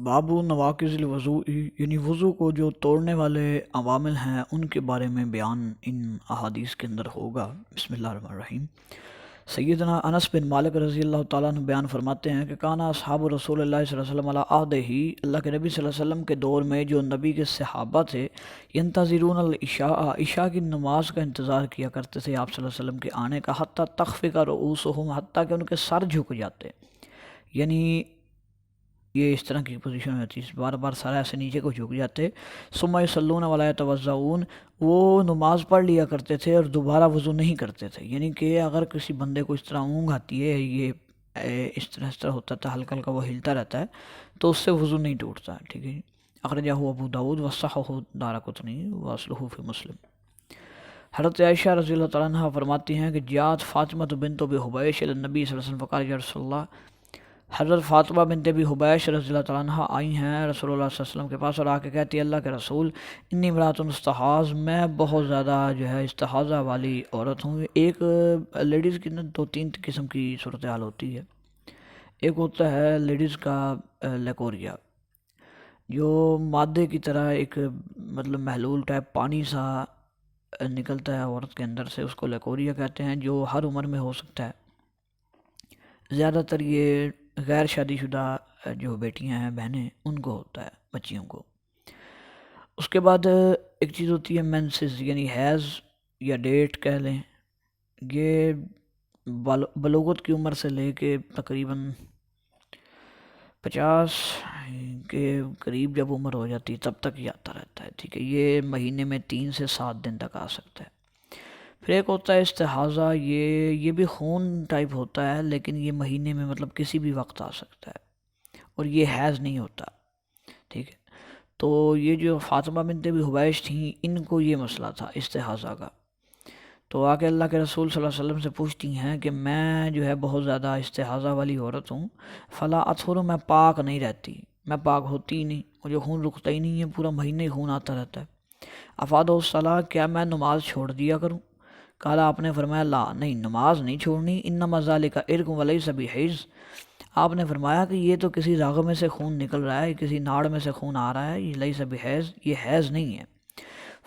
باب نواقض الوضوء، یعنی وضو کو جو توڑنے والے عوامل ہیں ان کے بارے میں بیان ان احادیث کے اندر ہوگا۔ بسم اللہ الرحمن الرحیم۔ سیدنا انس بن مالک رضی اللہ تعالیٰ عنہ بیان فرماتے ہیں کہ کانا اصحاب رسول اللہ صلی اللہ علیہ وسلم علی عہدہ ہی، اللہ کے نبی صلی اللہ علیہ وسلم کے دور میں جو نبی کے صحابہ تھے، ینتظرون العشاء، عشاء کی نماز کا انتظار کیا کرتے تھے آپ صلی اللہ علیہ وسلم کے آنے کا، حتیٰ تخفق رؤوسہم، حتیٰ کہ ان کے سر جھک جاتے، یعنی یہ اس طرح کی پوزیشن میں ہوتی ہے، بار بار سارا ایسے نیچے کو جھک جاتے۔ ثم یصلون ولا یتوضؤون، وہ نماز پڑھ لیا کرتے تھے اور دوبارہ وضو نہیں کرتے تھے، یعنی کہ اگر کسی بندے کو اس طرح اونگ آتی ہے، یہ اس طرح ہوتا تھا، ہلکا ہلکا وہ ہلتا رہتا ہے، تو اس سے وضو نہیں ٹوٹتا، ٹھیک ہے۔ اخرجہ ابو داؤد وصححہ دارقطنی واصلہ فی مسلم۔ حضرت عائشہ رضی اللہ تعالیٰ عنہ فرماتی ہیں کہ جاءت فاطمہ بنت ابی حبیش الی النبی صلی اللہ علیہ وسلم فقالت یا رسول اللہ، حضرت فاطمہ بنت ابی حبیش رضی اللہ تعالیٰ عنہ آئی ہیں رسول اللہ صلی اللہ علیہ وسلم کے پاس اور آ کے کہتی ہے، اللہ کے رسول، انی امرأۃ استحاض، میں بہت زیادہ جو ہے استحاضہ والی عورت ہوں۔ ایک لیڈیز کی نا دو تین قسم کی صورتحال ہوتی ہے۔ ایک ہوتا ہے لیڈیز کا لیکوریا، جو مادے کی طرح ایک مطلب محلول ٹائپ پانی سا نکلتا ہے عورت کے اندر سے، اس کو لیکوریا کہتے ہیں، جو ہر عمر میں ہو سکتا ہے۔ زیادہ تر یہ غیر شادی شدہ جو بیٹیاں ہیں، بہنیں، ان کو ہوتا ہے، بچیوں کو۔ اس کے بعد ایک چیز ہوتی ہے مینسز، یعنی حیض یا ڈیٹ کہہ لیں، یہ بلوغت کی عمر سے لے کے تقریباً 50 کے قریب جب عمر ہو جاتی ہے تب تک یہ آتا رہتا ہے، ٹھیک ہے۔ یہ مہینے میں 3 سے 7 دن تک آ سکتا ہے۔ پھر ایک ہوتا ہے استحاضہ، یہ بھی خون ٹائپ ہوتا ہے، لیکن یہ مہینے میں مطلب کسی بھی وقت آ سکتا ہے، اور یہ حیض نہیں ہوتا، ٹھیک ہے۔ تو یہ جو فاطمہ بنت ابی حبیش تھیں، ان کو یہ مسئلہ تھا استحاضہ کا، تو آ کے اللہ کے رسول صلی اللہ علیہ وسلم سے پوچھتی ہیں کہ میں جو ہے بہت زیادہ استحاضہ والی عورت ہوں، فلا اطہر، میں پاک نہیں رہتی، میں پاک ہوتی ہی نہیں، مجھے خون رکتا ہی نہیں ہے، پورا مہینہ ہی خون آتا رہتا ہے۔ افاد الصلاۃ، کیا میں نماز چھوڑ دیا کروں؟ کالا، آپ نے فرمایا، لا، نہیں، نماز نہیں چھوڑنی، انما ذالک عرق ولیس بحیض، آپ نے فرمایا کہ یہ تو کسی راغ میں سے خون نکل رہا ہے، کسی ناڑ میں سے خون آ رہا ہے، یہ لیس بحیض، یہ حیض نہیں ہے۔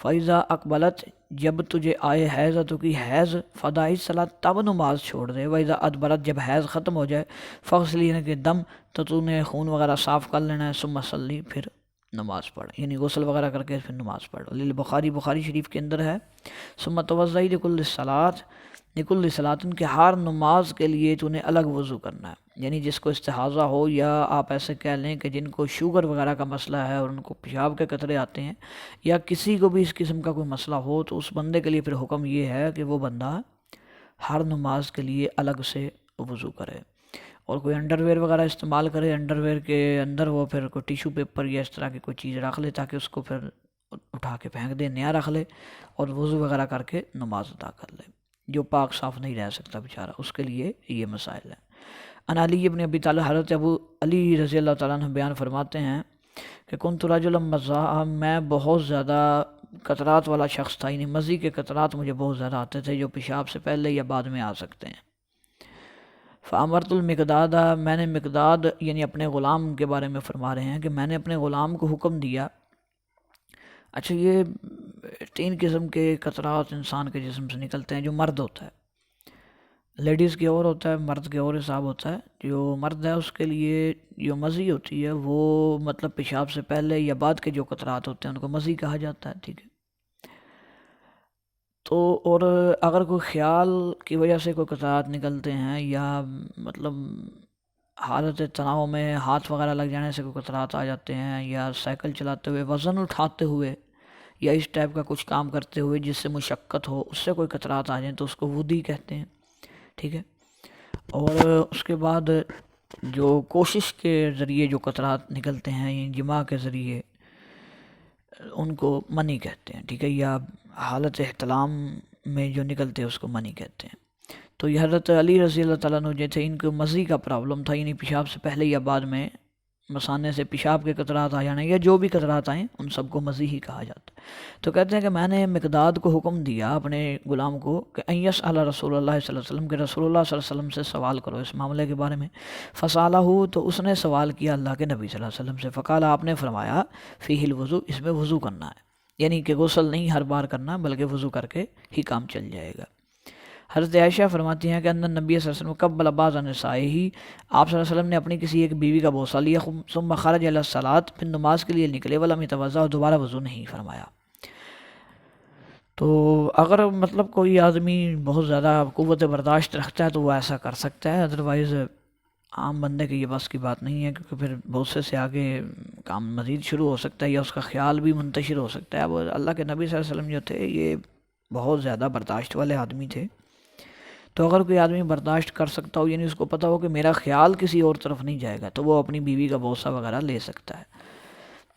فَإِذَا اقبلت، جب تجھے آئے حیض تو کی حیض، فدائی الصلاۃ، تب نماز چھوڑ دے۔ وَإِذَا ادبرت، جب حیض ختم ہو جائے، فغسلی، یعنی کہ دم، تو تو نے خون وغیرہ صاف کر لینا ہے، ثم صلی، پھر نماز پڑھ، یعنی غسل وغیرہ کر کے پھر نماز پڑھ۔ بخاری شریف کے اندر ہے، ثم توضئی لکل صلاۃ، لکل صلاۃ، کہ ہر نماز کے لیے تو نے الگ وضو کرنا ہے، یعنی جس کو استحاضہ ہو، یا آپ ایسے کہہ لیں کہ جن کو شوگر وغیرہ کا مسئلہ ہے اور ان کو پیشاب کے قطرے آتے ہیں، یا کسی کو بھی اس قسم کا کوئی مسئلہ ہو، تو اس بندے کے لیے پھر حکم یہ ہے کہ وہ بندہ ہر نماز کے لیے الگ سے وضو کرے، اور کوئی انڈر ویئر وغیرہ استعمال کرے، انڈر ویئر کے اندر وہ پھر کوئی ٹیشو پیپر یا اس طرح کی کوئی چیز رکھ لے، تاکہ اس کو پھر اٹھا کے پھینک دے، نیا رکھ لے، اور وضو وغیرہ کر کے نماز ادا کر لے۔ جو پاک صاف نہیں رہ سکتا بیچارہ، اس کے لیے یہ مسائل ہیں۔ ان علی ابن ابی طالب، حضرت ابو علی رضی اللہ تعالیٰ عنہ بیان فرماتے ہیں کہ کنت رجلا مزاحا، میں بہت زیادہ قطرات والا شخص تھا، یعنی مزی کے قطرات مجھے بہت زیادہ آتے تھے، جو پیشاب سے پہلے یا بعد میں آ سکتے ہیں۔ فامرت المقداد، میں نے مقداد یعنی اپنے غلام کے بارے میں فرما رہے ہیں کہ میں نے اپنے غلام کو حکم دیا۔ اچھا، یہ 3 قسم کے قطرات انسان کے جسم سے نکلتے ہیں، جو مرد ہوتا ہے، لیڈیز کے اور ہوتا ہے، مرد کے اور حساب ہوتا ہے۔ جو مرد ہے اس کے لیے جو مزی ہوتی ہے وہ مطلب پیشاب سے پہلے یا بعد کے جو قطرات ہوتے ہیں ان کو مزی کہا جاتا ہے، ٹھیک ہے۔ تو اور اگر کوئی خیال کی وجہ سے کوئی قطرات نکلتے ہیں، یا مطلب حالت تناؤ میں ہاتھ وغیرہ لگ جانے سے کوئی قطرات آ جاتے ہیں، یا سائیکل چلاتے ہوئے، وزن اٹھاتے ہوئے، یا اس ٹائپ کا کچھ کام کرتے ہوئے جس سے مشقت ہو، اس سے کوئی قطرات آ جائیں تو اس کو ودی کہتے ہیں، ٹھیک ہے۔ اور اس کے بعد جو کوشش کے ذریعے جو قطرات نکلتے ہیں، یعنی جماع کے ذریعے، ان کو منی کہتے ہیں، ٹھیک ہے، یا حالت احتلام میں جو نکلتے ہیں اس کو منی کہتے ہیں۔ تو یہ حضرت علی رضی اللہ تعالیٰ عنہ جو تھے، ان کو مزی کا پرابلم تھا، یعنی پیشاب سے پہلے یا بعد میں مثانے سے پیشاب کے قطرات آ جانے یا جو بھی قطرات آئیں ان سب کو مزی ہی کہا جاتا ہے۔ تو کہتے ہیں کہ میں نے مقداد کو حکم دیا اپنے غلام کو کہ ایس علی رسول اللہ صلی اللہ علیہ وسلم، کہ رسول اللہ صلی اللہ علیہ وسلم سے سوال کرو اس معاملے کے بارے میں۔ فسالہ، تو اس نے سوال کیا اللہ کے نبی صلی اللہ علیہ وسلم سے، فقال، آپ نے فرمایا فیہ الوضو، اس میں وضو کرنا ہے، یعنی کہ غسل نہیں ہر بار کرنا بلکہ وضو کر کے ہی کام چل جائے گا۔ حضرت عائشہ فرماتی ہیں کہ ان نبی صلی اللہ علیہ وسلم قبل بعض نسائہ، آپ صلی اللہ علیہ وسلم نے اپنی کسی ایک بیوی کا بوسہ لیا، ثم خرج الی الصلاۃ، پھر نماز کے لیے نکلے، ولم یتوضا، دوبارہ وضو نہیں فرمایا۔ تو اگر مطلب کوئی آدمی بہت زیادہ قوت برداشت رکھتا ہے تو وہ ایسا کر سکتا ہے، ادروائز عام بندے کے یہ بس کی بات نہیں ہے، کیونکہ پھر بہت سے آگے کام مزید شروع ہو سکتا ہے یا اس کا خیال بھی منتشر ہو سکتا ہے۔ وہ اللہ کے نبی صلی اللہ علیہ وسلم جو تھے یہ بہت زیادہ برداشت والے آدمی تھے، تو اگر کوئی آدمی برداشت کر سکتا ہو، یعنی اس کو پتہ ہو کہ میرا خیال کسی اور طرف نہیں جائے گا، تو وہ اپنی بیوی کا بوسہ وغیرہ لے سکتا ہے۔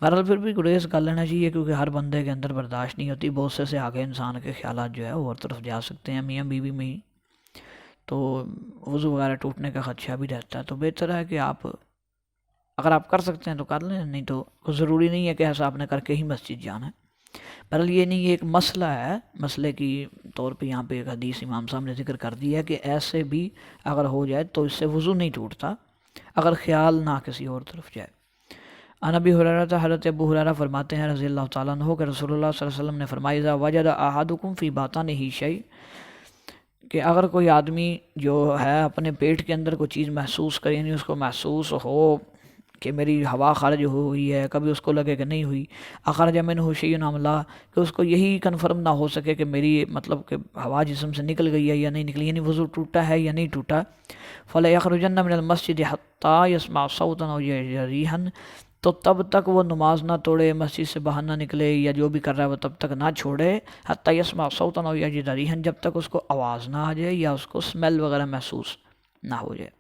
بہرحال پھر بھی گریز کر لینا چاہیے، کیونکہ ہر بندے کے اندر برداشت نہیں ہوتی، بوسے سے آگے انسان کے خیالات جو ہے وہ اور طرف جا سکتے ہیں میاں بیوی میں ہی، تو وضو وغیرہ ٹوٹنے کا خدشہ بھی رہتا ہے۔ تو بہتر ہے کہ آپ اگر آپ کر سکتے ہیں تو کر لیں، نہیں تو ضروری نہیں ہے کہ ایسا آپ نے کر کے ہی مسجد جانا ہے۔ بہرحال یہ نہیں، یہ ایک مسئلہ ہے، مسئلے کی طور پہ یہاں پہ ایک حدیث امام صاحب نے ذکر کر دی ہے کہ ایسے بھی اگر ہو جائے تو اس سے وضو نہیں ٹوٹتا اگر خیال نہ کسی اور طرف جائے۔ عن ابی ہریرہ، حضرت ابو ہریرہ فرماتے ہیں رضی اللہ تعالیٰ عنہ کہ رسول اللہ صلی اللہ علیہ وسلم نے فرمایا اذا وجد احدکم فی باطنہ شیء، کہ اگر کوئی آدمی جو ہے اپنے پیٹ کے اندر کوئی چیز محسوس کرے، یعنی اس کو محسوس ہو کہ میری ہوا خارج ہوئی ہے، کبھی اس کو لگے کہ نہیں ہوئی، اخرج منہ شیء ام لا، کہ اس کو یہی کنفرم نہ ہو سکے کہ میری مطلب کہ ہوا جسم سے نکل گئی ہے یا نہیں نکلی، یعنی وضو ٹوٹا ہے یا نہیں ٹوٹا، فلا یخرجن من المسجد حتی یسمع صوتا او یجد ریحا، تو تب تک وہ نماز نہ توڑے، مسجد سے باہر نہ نکلے، یا جو بھی کر رہا ہے وہ تب تک نہ چھوڑے، حتی یسمع صوتا او یجد ریحا، جب تک اس کو آواز نہ آ جائے یا اس کو اسمیل وغیرہ محسوس نہ ہو جائے۔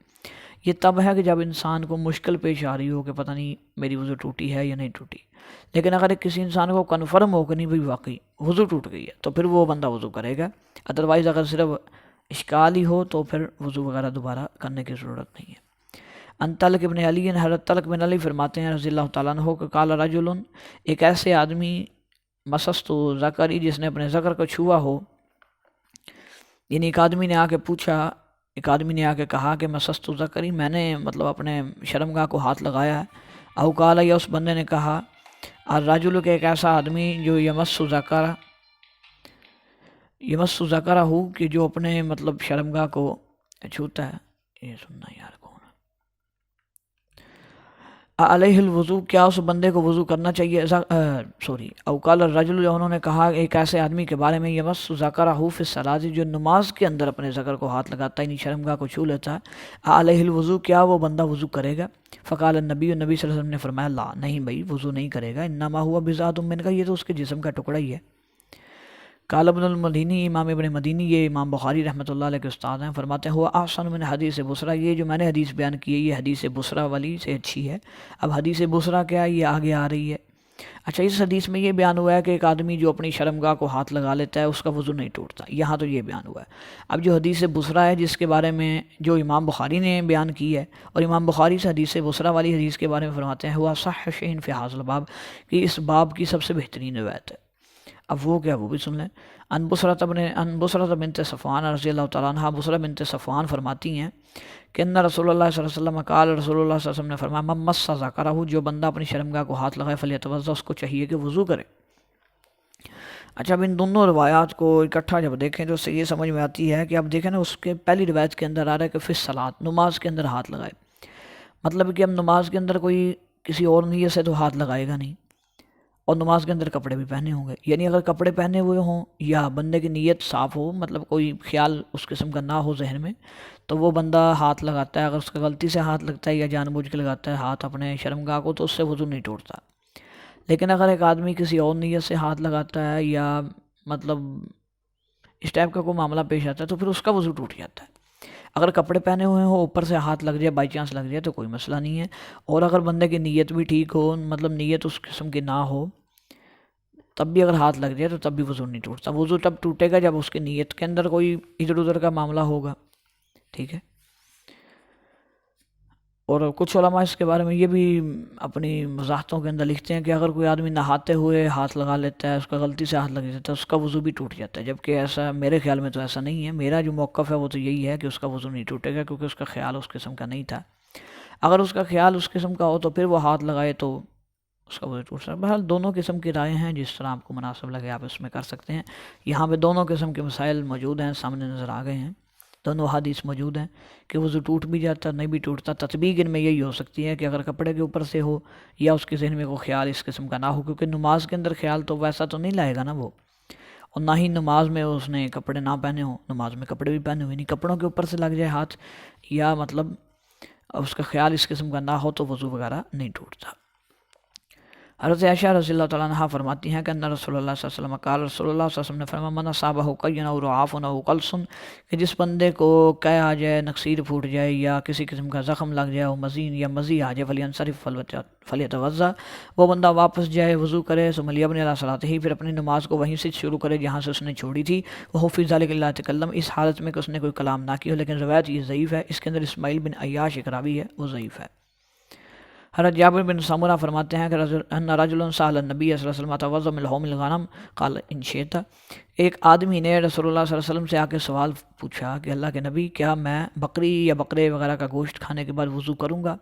یہ تب ہے کہ جب انسان کو مشکل پیش آ رہی ہو کہ پتہ نہیں میری وضو ٹوٹی ہے یا نہیں ٹوٹی۔ لیکن اگر کسی انسان کو کنفرم ہو کہ نہیں بھی واقعی وضو ٹوٹ گئی ہے تو پھر وہ بندہ وضو کرے گا، ادروائز اگر صرف اشکال ہی ہو تو پھر وضو وغیرہ دوبارہ کرنے کی ضرورت نہیں ہے۔ ان طلق ابن علی، حضرت طلق بن علی فرماتے ہیں رضی اللہ تعالیٰ عنہ کہ قال رجل، ایک ایسے آدمی مسست ذکری، جس نے اپنے ذکر کو چھوا ہو، یعنی ایک آدمی نے آ کے پوچھا، ایک آدمی نے آ کے کہا کہ مسست ذکری، میں نے مطلب اپنے شرمگاہ کو ہاتھ لگایا ہے، او قال، یا اس بندے نے کہا الرجل، کہ ایک ایسا آدمی جو یمس ذکرہ ہو، کہ جو اپنے مطلب شرمگاہ کو چھوتا ہے، یہ سننا یار کون علیہ الوضو، کیا اس بندے کو وضو کرنا چاہیے، او قال الرجل، جو انہوں نے کہا ایک ایسے آدمی کے بارے میں یمس ذکرہ فی الصلاۃ، جو نماز کے اندر اپنے ذکر کو ہاتھ لگاتا ہے، یعنی شرمگاہ کو چھو لیتا ہے، علیہ الوضو، کیا وہ بندہ وضو کرے گا؟ فقال النبی، نبی صلی اللہ علیہ وسلم نے فرمایا لا، نہیں بھائی وضو نہیں کرے گا، انما ہوا بضاعۃ من کا، یہ تو اس کے جسم کا ٹکڑا ہی ہے۔ قال ابن المدینی، امام ابن مدینی، یہ امام بخاری رحمۃ اللہ علیہ کے استاد ہیں، فرماتے ہیں ہوا احسن من حدیث بصرہ، یہ جو میں نے حدیث بیان کی ہے یہ حدیث بصرہ والی سے اچھی ہے۔ اب حدیث بصرہ کیا ہے، یہ آگے آ رہی ہے۔ اچھا، اس حدیث میں یہ بیان ہوا ہے کہ ایک آدمی جو اپنی شرمگاہ کو ہاتھ لگا لیتا ہے اس کا وضو نہیں ٹوٹتا، یہاں تو یہ بیان ہوا ہے۔ اب جو حدیث بصرہ ہے جس کے بارے میں جو امام بخاری نے بیان کی ہے، اور امام بخاری سے حدیث بصرہ والی حدیث کے بارے میں فرماتے ہیں ہوا صح شیء فی ھذا الباب، کہ اس باب کی سب سے بہترین روایت ہے۔ اب وہ کیا، وہ بھی سن لیں۔ ان بصرہ بنت صفوان رضی اللہ تعالیٰ عنہ، بصرہ بنت صفوان فرماتی ہیں کہ ان رسول اللہ صلی اللہ علیہ وسلم قال، رسول اللہ صلی اللہ علیہ وسلم نے فرمایا من مس ذکرہ، جو بندہ اپنی شرمگاہ کو ہاتھ لگائے فلیتوضا، اس کو چاہیے کہ وضو کرے۔ اچھا، اب ان دونوں روایات کو اکٹھا جب دیکھیں تو اس سے یہ سمجھ میں آتی ہے کہ اب دیکھیں نا، اس کے پہلی روایت کے اندر آ رہا ہے کہ فی الصلاۃ، نماز کے اندر ہاتھ لگائے، مطلب کہ اب نماز کے اندر کوئی کسی اور نیت سے تو ہاتھ لگائے گا نہیں، اور نماز کے اندر کپڑے بھی پہنے ہوں گے، یعنی اگر کپڑے پہنے ہوئے ہوں یا بندے کی نیت صاف ہو، مطلب کوئی خیال اس قسم کا نہ ہو ذہن میں، تو وہ بندہ ہاتھ لگاتا ہے، اگر اس کا غلطی سے ہاتھ لگتا ہے یا جان بوجھ کے لگاتا ہے ہاتھ اپنے شرمگاہ کو، تو اس سے وضو نہیں ٹوٹتا۔ لیکن اگر ایک آدمی کسی اور نیت سے ہاتھ لگاتا ہے یا مطلب اس ٹائپ کا کوئی معاملہ پیش آتا ہے تو پھر اس کا وضو ٹوٹ جاتا ہے۔ اگر کپڑے پہنے ہوئے ہوں، اوپر سے ہاتھ لگ جائے، بائی چانس لگ جائے تو کوئی مسئلہ نہیں ہے، اور اگر بندے کی نیت بھی ٹھیک ہو، مطلب نیت اس قسم کی نہ ہو، تب بھی اگر ہاتھ لگ جائے تو تب بھی وضو نہیں ٹوٹتا۔ وضو تب ٹوٹے گا جب اس کی نیت کے اندر کوئی ادھر ادھر کا معاملہ ہوگا، ٹھیک ہے۔ اور کچھ علماء اس کے بارے میں یہ بھی اپنی وضاحتوں کے اندر لکھتے ہیں کہ اگر کوئی آدمی نہاتے ہوئے ہاتھ لگا لیتا ہے، اس کا غلطی سے ہاتھ لگ جاتا ہے، اس کا وضو بھی ٹوٹ جاتا ہے، جبکہ ایسا میرے خیال میں تو ایسا نہیں ہے۔ میرا جو موقف ہے وہ تو یہی ہے کہ اس کا وضو نہیں ٹوٹے گا، کیونکہ اس کا خیال اس قسم کا نہیں تھا۔ اگر اس کا خیال اس قسم کا ہو تو پھر وہ ہاتھ لگائے تو اس کا وضو ٹوٹ سکتا ہے۔ بہرحال دونوں قسم کی رائے ہیں، جس طرح آپ کو مناسب لگے آپ اس میں کر سکتے ہیں۔ یہاں پہ دونوں قسم کے مسائل موجود ہیں، سامنے نظر آ گئے ہیں، دونوں حدیث موجود ہیں کہ وضو ٹوٹ بھی جاتا نہیں بھی ٹوٹتا۔ تطبیق ان میں یہی ہو سکتی ہے کہ اگر کپڑے کے اوپر سے ہو یا اس کے ذہن میں کوئی خیال اس قسم کا نہ ہو، کیونکہ نماز کے اندر خیال تو ویسا تو نہیں لائے گا نا وہ، اور نہ ہی نماز میں اس نے کپڑے نہ پہنے ہوں، نماز میں کپڑے بھی پہنے ہوئے نہیں، کپڑوں کے اوپر سے لگ جائے ہاتھ یا مطلب اس کا خیال اس قسم کا نہ ہو تو وضو وغیرہ نہیں ٹوٹتا۔ حضرت عائشہ رضی اللہ تعالیٰ عنہ فرماتی ہیں کہ ان رسول اللہ صلی اللہ علیہ وسلم قال، رسول اللہ صلی اللہ علیہ وسلم نے فرمایا من اصابہ قی او رعاف او قلص، کہ جس بندے کو قے آ جائے، نقصیر پھوٹ جائے یا کسی قسم کا زخم لگ جائے، وہ مزین یا مزی آ جائے، فلینصرف فلیتوضا، وہ بندہ واپس جائے، وضو کرے، ثم لیبنی علی صلاتہ، پھر اپنی نماز کو وہیں سے شروع کرے جہاں سے اس نے چھوڑی تھی، وہ فی ذلک لا یتکلم، اس حالت میں کہ اس نے کوئی کلام نہ کیا ہو۔ لیکن روایت یہ ضعیف ہے، اس کے اندر اسماعیل بن عیاش ایک راوی ہے، وہ ضعیف ہے۔ حضرت جابر بن سمرہ فرماتے ہیں کہ ان رجل سأل النبی صلی اللہ علیہ وسلم توضأ من لحوم الغنم قال ان شئت، ایک آدمی نے رسول اللہ صلی اللہ علیہ وسلم سے آ کے سوال پوچھا کہ اللہ کے نبی کیا میں بکری یا بکرے وغیرہ کا گوشت کھانے کے بعد وضو کروں گا؟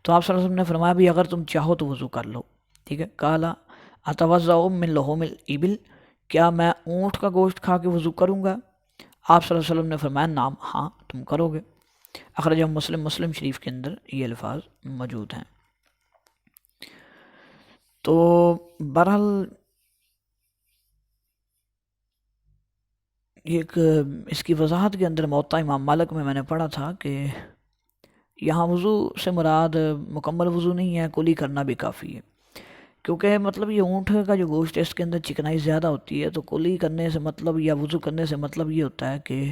تو آپ صلی اللہ علیہ وسلم نے فرمایا بھی اگر تم چاہو تو وضو کر لو، ٹھیک ہے۔ قال اتوضأ من لحوم الابل، کیا میں اونٹ کا گوشت کھا کے وضو کروں گا؟ آپ صلی اللہ علیہ وسلم نے فرمایا نام، ہاں تم کرو گے۔ اخرجہ مسلم شریف کے اندر یہ الفاظ موجود ہیں۔ تو بہرحال ایک اس کی وضاحت کے اندر موطا امام مالک میں نے پڑھا تھا کہ یہاں وضو سے مراد مکمل وضو نہیں ہے، کلی کرنا بھی کافی ہے، کیونکہ مطلب یہ اونٹ کا جو گوشت ہے اس کے اندر چکنائی زیادہ ہوتی ہے، تو کلی کرنے سے مطلب یا وضو کرنے سے مطلب یہ ہوتا ہے کہ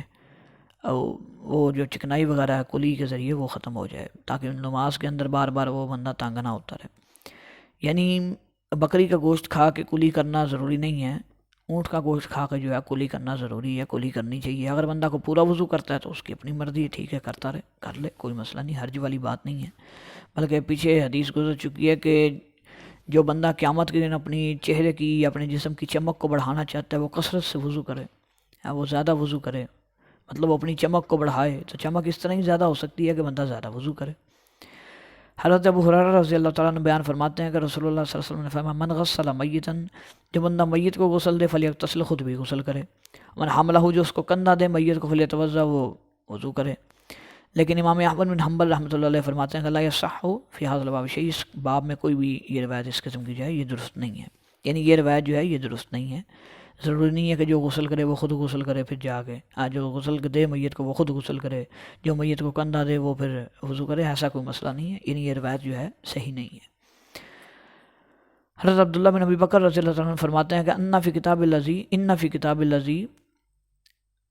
وہ جو چکنائی وغیرہ ہے کلی کے ذریعے وہ ختم ہو جائے، تاکہ نماز کے اندر بار بار وہ بندہ تانگ نہ ہوتا رہے۔ یعنی بکری کا گوشت کھا کے کلی کرنا ضروری نہیں ہے، اونٹ کا گوشت کھا کے جو ہے کلی کرنا ضروری ہے، کلی کرنی چاہیے۔ اگر بندہ کو پورا وضو کرتا ہے تو اس کی اپنی مرضی ہے، ٹھیک ہے کرتا رہے، کر لے، کوئی مسئلہ نہیں، حرج والی بات نہیں ہے۔ بلکہ پیچھے حدیث گزر چکی ہے کہ جو بندہ قیامت کے دن اپنی چہرے کی یا اپنے جسم کی چمک کو بڑھانا چاہتا ہے وہ کثرت سے وضو کرے، وہ زیادہ وضو کرے، مطلب اپنی چمک کو بڑھائے، تو چمک اس طرح ہی زیادہ ہو سکتی ہے کہ بندہ زیادہ وضو کرے۔ حضرت ابو ہریرہ رضی اللہ تعالیٰ عنہ بیان فرماتے ہیں کہ رسول اللہ صلی اللہ علیہ وسلم نے فرمایا من غسل میتا، جو بندہ میت کو غسل دے فلیغتسل، خود بھی غسل کرے، من حملہ، جو اس کو کندھا دے میت کو، فلیتوضا، وہ وضو کرے۔ لیکن امام احمد بن حنبل رحمۃ اللہ علیہ فرماتے ہیں کہ لا یصح فی ھذا الباب شیء، اس باب میں کوئی بھی یہ روایت اس قسم کی جو ہے یہ درست نہیں ہے، یعنی یہ روایت جو ہے یہ درست نہیں ہے۔ ضروری نہیں ہے کہ جو غسل کرے وہ خود غسل کرے پھر جا کے، جو غسل دے میت کو وہ خود غسل کرے، جو میت کو کندھا دے وہ پھر وضو کرے، ایسا کوئی مسئلہ نہیں ہے، یعنی یہ روایت جو ہے صحیح نہیں ہے۔ حضرت عبداللہ بن ابی بکر رضی اللہ عنہ فرماتے ہیں کہ ان فی کتاب الذی،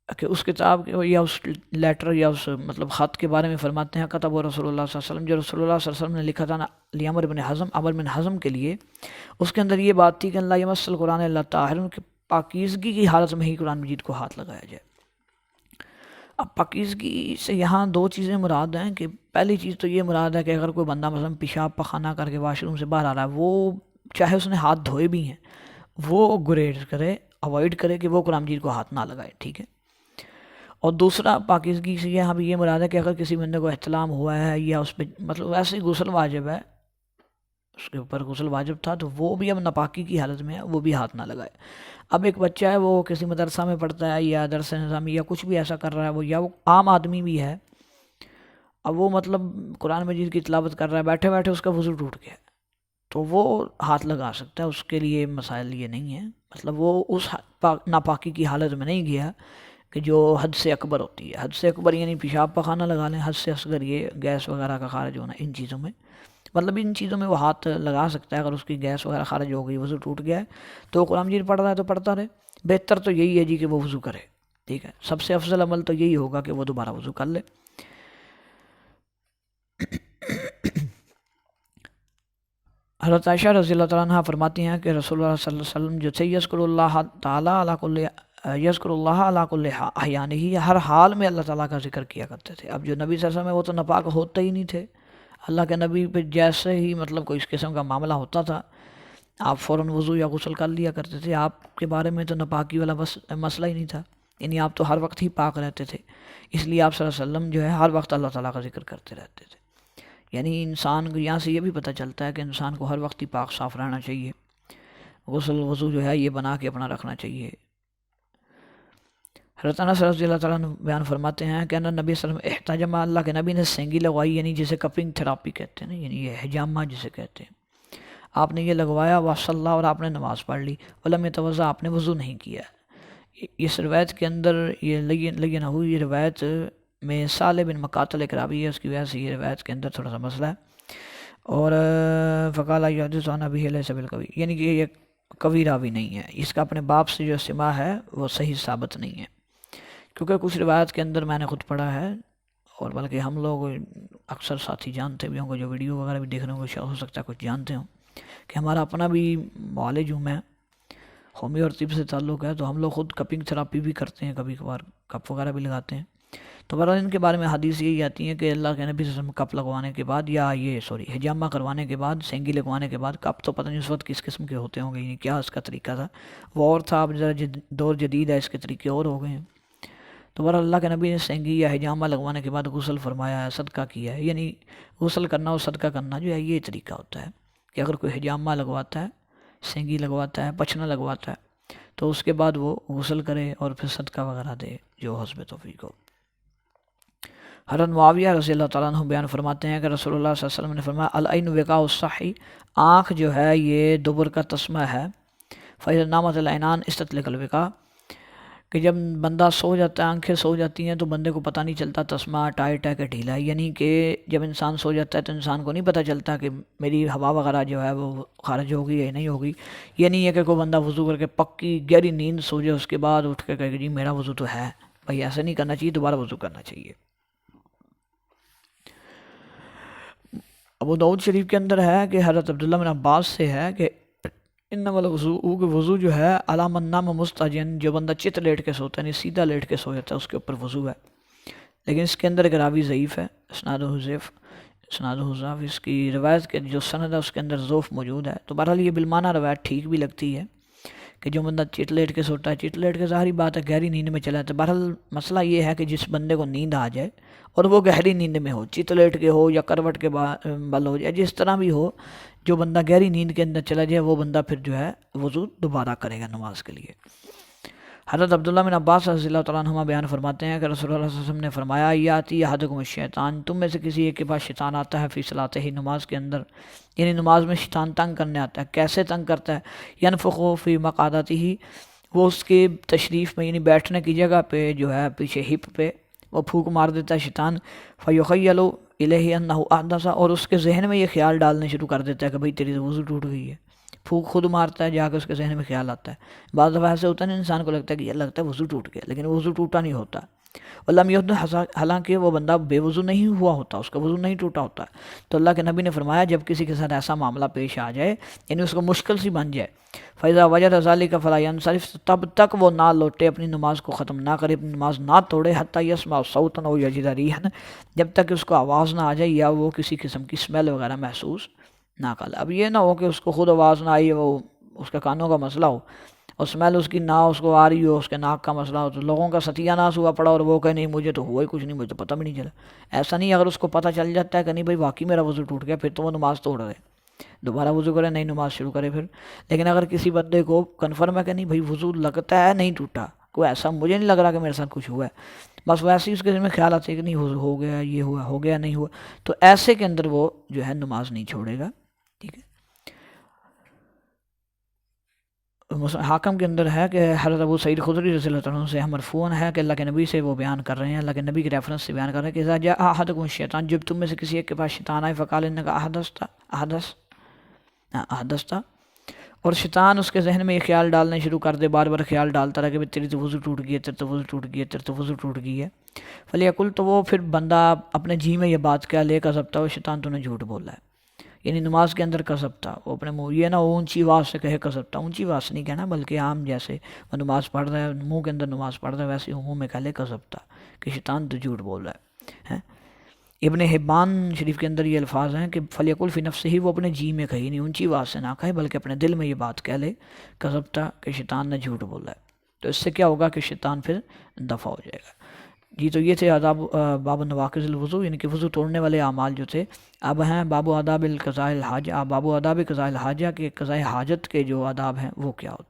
کہ اس کتاب یا اس لیٹر یا اس مطلب خط کے بارے میں فرماتے ہیں کتب رسول اللہ صلی اللہ علیہ وسلم، جو رسول اللہ صلی اللہ علیہ وسلم نے لکھا تھا عمر بن حزم کے لیے، اس کے اندر یہ بات تھی کہ لا یمس القرآن الا طاہر، کہ پاکیزگی کی حالت میں ہی قرآن مجید کو ہاتھ لگایا جائے۔ اب پاکیزگی سے یہاں دو چیزیں مراد ہیں، کہ پہلی چیز تو یہ مراد ہے کہ اگر کوئی بندہ مثلا پیشاب پخانہ کر کے واش روم سے باہر آ رہا ہے، وہ چاہے اس نے ہاتھ دھوئے بھی ہیں وہ گریز کرے، اوائڈ کرے کہ وہ قرآن مجید کو ہاتھ نہ لگائے، ٹھیک ہے۔ اور دوسرا پاکیزگی سے یہاں بھی یہ مراد ہے کہ اگر کسی بندے کو احتلام ہوا ہے یا اس پہ مطلب ویسے ہی غسل واجب ہے، اس کے اوپر غسل واجب تھا، تو وہ بھی اب ناپاکی کی حالت میں ہے، وہ بھی ہاتھ نہ لگائے۔ اب ایک بچہ ہے وہ کسی مدرسہ میں پڑھتا ہے یا درس نظامی یا کچھ بھی ایسا کر رہا ہے، وہ یا وہ عام آدمی بھی ہے، اب وہ مطلب قرآن مجید کی تلاوت کر رہا ہے، بیٹھے بیٹھے اس کا وضو ٹوٹ گیا، تو وہ ہاتھ لگا سکتا ہے، اس کے لیے مسائل یہ نہیں ہے، مطلب وہ اس ناپاکی کی حالت میں نہیں گیا کہ جو حد سے اکبر ہوتی ہے۔ حد سے اکبر یعنی پیشاب پخانہ لگا لیں، حد سے اصغر یہ گیس وغیرہ کا خارج ہونا، ان چیزوں میں مطلب ان چیزوں میں وہ ہاتھ لگا سکتا ہے۔ اگر اس کی گیس وغیرہ خارج ہو گئی، وضو ٹوٹ گیا ہے، تو قرآن مجید پڑھ رہا ہے تو پڑھتا رہے، بہتر تو یہی ہے جی کہ وہ وضو کرے، ٹھیک ہے، سب سے افضل عمل تو یہی ہوگا کہ وہ دوبارہ وضو کر لے۔ حضرت عائشہ رضی اللہ تعالیٰ عنہ فرماتی ہیں کہ رسول اللہ صلی اللہ علیہ وسلم جو تھے یذکر اللہ تعالیٰ علی کل احیانہ، ہر حال میں اللہ تعالیٰ کا ذکر کیا کرتے تھے۔ اب جو نبی صلی اللہ علیہ وسلم وہ تو ناپاک ہوتے ہی نہیں تھے، اللہ کے نبی پہ جیسے ہی مطلب کوئی اس قسم کا معاملہ ہوتا تھا آپ فوراً وضو یا غسل کر لیا کرتے تھے. آپ کے بارے میں تو ناپاکی والا بس مسئلہ ہی نہیں تھا، یعنی آپ تو ہر وقت ہی پاک رہتے تھے، اس لیے آپ صلی اللہ علیہ وسلم جو ہے ہر وقت اللہ تعالیٰ کا ذکر کرتے رہتے تھے. یعنی انسان کو یہاں سے یہ بھی پتہ چلتا ہے کہ انسان کو ہر وقت ہی پاک صاف رہنا چاہیے، غسل وضو جو ہے یہ بنا کے اپنا رکھنا چاہیے. حضرت انس رضی اللہ تعالیٰ عنہ بیان فرماتے ہیں کہ نبی صلی اللہ علیہ وسلم احتجم، اللہ کے نبی نے سینگی لگوائی، یعنی جسے کپنگ تھراپی کہتے ہیں نا، یعنی یہ حجامہ جسے کہتے ہیں. آپ نے یہ لگوایا، وصلی، اور آپ نے نماز پڑھ لی، ولم یتوضا، آپ نے وضو نہیں کیا. اس روایت کے اندر یہ لگن ہوئی، یہ روایت میں صالح بن مقاتل ایک راوی ہے، اس کی وجہ سے یہ روایت کے اندر تھوڑا سا مسئلہ ہے. اور فقال یحدث عن ابیہ لیس بالقوی، یعنی کہ یہ قوی راوی نہیں ہے، اس کا اپنے باپ سے جو سماع ہے وہ صحیح ثابت نہیں ہے. کیونکہ کچھ روایت کے اندر میں نے خود پڑھا ہے، اور بلکہ ہم لوگ اکثر ساتھی جانتے بھی ہوں گے، جو ویڈیو وغیرہ بھی دیکھ رہے ہوں گے ہو سکتا ہے کچھ جانتے ہوں کہ ہمارا اپنا بھی معالج ہوں میں، ہومی اور طب سے تعلق ہے، تو ہم لوگ خود کپنگ تھراپی بھی کرتے ہیں، کبھی کبھار کپ وغیرہ بھی لگاتے ہیں. تو بہرحال ان کے بارے میں حدیث یہی آتی ہے کہ اللہ کے نبی صلی اللہ علیہ وسلم کپ لگوانے کے بعد، یا حجامہ کروانے کے بعد، سینگی لگوانے کے بعد، کپ تو پتہ نہیں اس وقت کس قسم کے ہوتے ہوں گے، یعنی کیا اس کا طریقہ تھا وہ اور تھا، اب ذرا دور جدید ہے، اس کے طریقے اور ہو گئے ہیں. تو بہرحال اللہ کے نبی نے سینگی یا حجامہ لگوانے کے بعد غسل فرمایا ہے، صدقہ کیا ہے. یعنی غسل کرنا اور صدقہ کرنا جو ہے یہ طریقہ ہوتا ہے کہ اگر کوئی حجامہ لگواتا ہے، سینگی لگواتا ہے، پچھنا لگواتا ہے، تو اس کے بعد وہ غسل کرے اور پھر صدقہ وغیرہ دے جو حسب توفیق ہو. حضرت معاویہ رضی اللہ تعالیٰ عنہ بیان فرماتے ہیں کہ رسول اللہ صلی اللہ علیہ وسلم نے فرمایا العین وقاء الصحی، آنکھ جو ہے یہ دبر کا تسمہ ہے. فإذا نامت العینان استطلق الوقاء، کہ جب بندہ سو جاتا ہے، آنکھیں سو جاتی ہیں تو بندے کو پتہ نہیں چلتا تسمہ ٹائٹ ہے کہ ڈھیلا ہے. یعنی کہ جب انسان سو جاتا ہے تو انسان کو نہیں پتہ چلتا کہ میری ہوا وغیرہ جو ہے وہ خارج ہوگی یا نہیں ہوگی. یہ نہیں ہے کہ کوئی بندہ وضو کر کے پکی گہری نیند سو جائے، اس کے بعد اٹھ کے کہے کہ جی میرا وضو تو ہے. بھائی ایسا نہیں کرنا چاہیے، دوبارہ وضو کرنا چاہیے. ابو داؤد شریف کے اندر ہے کہ حضرت عبداللہ بن عباس سے ہے کہ انما الوضوء، کہ وضو جو ہے علی من نام مستجن، جو بندہ چت لیٹ کے سوتا ہے، یعنی سیدھا لیٹ کے سو جاتا ہے، اس کے اوپر وضو ہے. لیکن اس کے اندر ایک راوی ضعیف ہے، اسنادہ حذیف، اس کی روایت کے جو سند ہے اس کے اندر ضعف موجود ہے. تو بہرحال یہ بالمعنی روایت ٹھیک بھی لگتی ہے کہ جو بندہ چت لیٹ کے سوتا ہے، چت لیٹ کے ظاہری بات ہے گہری نیند میں چلا جاتا ہے. بہرحال مسئلہ یہ ہے کہ جس بندے کو نیند آ جائے اور وہ گہری نیند میں ہو، چت لیٹ کے ہو یا کروٹ کے بل ہو جائے، جس طرح بھی ہو، جو بندہ گہری نیند کے اندر چلا جائے وہ بندہ پھر جو ہے وضو دوبارہ کرے گا نماز کے لیے. حضرت عبداللہ بن عباس رضی اللہ تعالیٰ عنہما بیان فرماتے ہیں کہ رسول اللہ صلی اللہ علیہ وسلم نے فرمایا یاتی احدکم الشیطان، تم میں سے کسی ایک کے پاس شیطان آتا ہے فی صلاۃ ہی، نماز کے اندر، یعنی نماز میں شیطان تنگ کرنے آتا ہے. کیسے تنگ کرتا ہے؟ ینفخ فی مقعدتہ، وہ اس کے تشریف میں یعنی بیٹھنے کی جگہ پہ جو ہے پیچھے ہپ پہ وہ پھونک مار دیتا ہے شیطان. فیخیل الیہ انہ احدث، اور اس کے ذہن میں یہ خیال ڈالنے شروع کر دیتا ہے کہ بھئی تیری وضو ٹوٹ گئی ہے. پھونک خود مارتا ہے، جا کے اس کے ذہن میں خیال آتا ہے. بعض دفعہ ایسے ہوتا ہے نا، انسان کو لگتا ہے کہ یہ لگتا ہے وضو ٹوٹ گیا، لیکن وضو ٹوٹا نہیں ہوتا. ولم یحدث، حالانکہ وہ بندہ بے وضو نہیں ہوا ہوتا، اس کا وضو نہیں ٹوٹا ہوتا. تو اللہ کے نبی نے فرمایا جب کسی کے ساتھ ایسا معاملہ پیش آ جائے، یعنی اس کو مشکل سی بن جائے، فَإِذَا وَجَدَ ذَلِكَ فَلَا يَنصَرِفْ، تب تک وہ نہ لوٹے، اپنی نماز کو ختم نہ کرے، اپنی نماز نہ توڑے، حَتَّى يَسْمَعَ صَوْتًا أَوْ يَجِدَ رِيحًا، جب تک اس کو آواز نہ آ جائے یا وہ کسی قسم کی اسمیل وغیرہ محسوس نہ کرے. اب یہ نہ ہو کہ اس کو خود آواز نہ آئی، وہ اس کے کانوں کا مسئلہ ہو اور اسمیل اس کی نہ اس کو آ رہی ہو، اس کے ناک کا مسئلہ ہو، تو لوگوں کا ستیہ ناس ہوا پڑا اور وہ کہے نہیں مجھے تو ہوا ہی کچھ نہیں، مجھے تو پتہ بھی نہیں چلا. ایسا نہیں، اگر اس کو پتہ چل جاتا ہے کہ نہیں بھائی واقعی میرا وضو ٹوٹ گیا، پھر تو وہ نماز توڑ رہے، دوبارہ وضو کرے، نئی نماز شروع کرے پھر. لیکن اگر کسی بندے کو کنفرم ہے کہ نہیں بھائی وضو لگتا ہے نہیں ٹوٹا، کوئی ایسا مجھے نہیں لگ رہا کہ میرے ساتھ کچھ ہوا ہے، بس ویسے ہی اس کے ذہن میں خیال آتے ہیں کہ نہیں ہو گیا، یہ ہوا، ہو گیا، نہیں ہوا، تو ایسے کے اندر وہ جو ہے نماز نہیں چھوڑے گا. ٹھیک ہے. حاکم کے اندر ہے کہ حضرت ابو سعید خدری رضی اللہ عنہ سے مرفوعاً ہے کہ اللہ کے نبی سے وہ بیان کر رہے ہیں، اللہ کے نبی کے ریفرنس سے بیان کر رہے ہیں کہ اذا جاء احدکم الشیطان، جب تم میں سے کسی ایک کے پاس شیطان آئے، فقال انک احدثت، اور شیطان اس کے ذہن میں یہ خیال ڈالنے شروع کر دے، بار بار خیال ڈالتا رہا کہ تیری تو وضو ٹوٹ گئی ہے، تیری تو وضو ٹوٹ گئی ہے، تیری تو وضو ٹوٹ گئی ہے. فلیقل، تو وہ پھر بندہ اپنے جی میں یہ بات کہہ لے کذبتا، وہ شیطان تو نے جھوٹ بولا ہے، یعنی نماز کے اندر کذبتا، وہ اپنے منہ، یہ نہ وہ اونچی آواز سے کہے کذبتا، اونچی آواز سے نہیں کہنا بلکہ عام جیسے وہ نماز پڑھ رہا ہے، منہ کے اندر نماز پڑھ رہا ہے، ویسے منہ میں کہہ لے کذبتا، کہ شیطان تو جھوٹ بول رہا ہے. ابن حبان شریف کے اندر یہ الفاظ ہیں کہ فلیقل فی نفسہ ہی، وہ اپنے جی میں کہی نہیں، اونچی آواز سے نہ کہے، بلکہ اپنے دل میں یہ بات کہہ لے کذبتا، کہ شیطان نے جھوٹ بولا ہے. تو اس سے کیا ہوگا کہ شیطان پھر دفع ہو جائے گا. جی تو یہ تھے آداب باب نواقض الوضو، یعنی کہ وضو توڑنے والے اعمال جو تھے. اب ہیں باب آداب القضاء الحاجہ، باب آداب قضاء الحاجہ کے قضاء حاجت کے جو آداب ہیں وہ کیا ہوتے ہیں.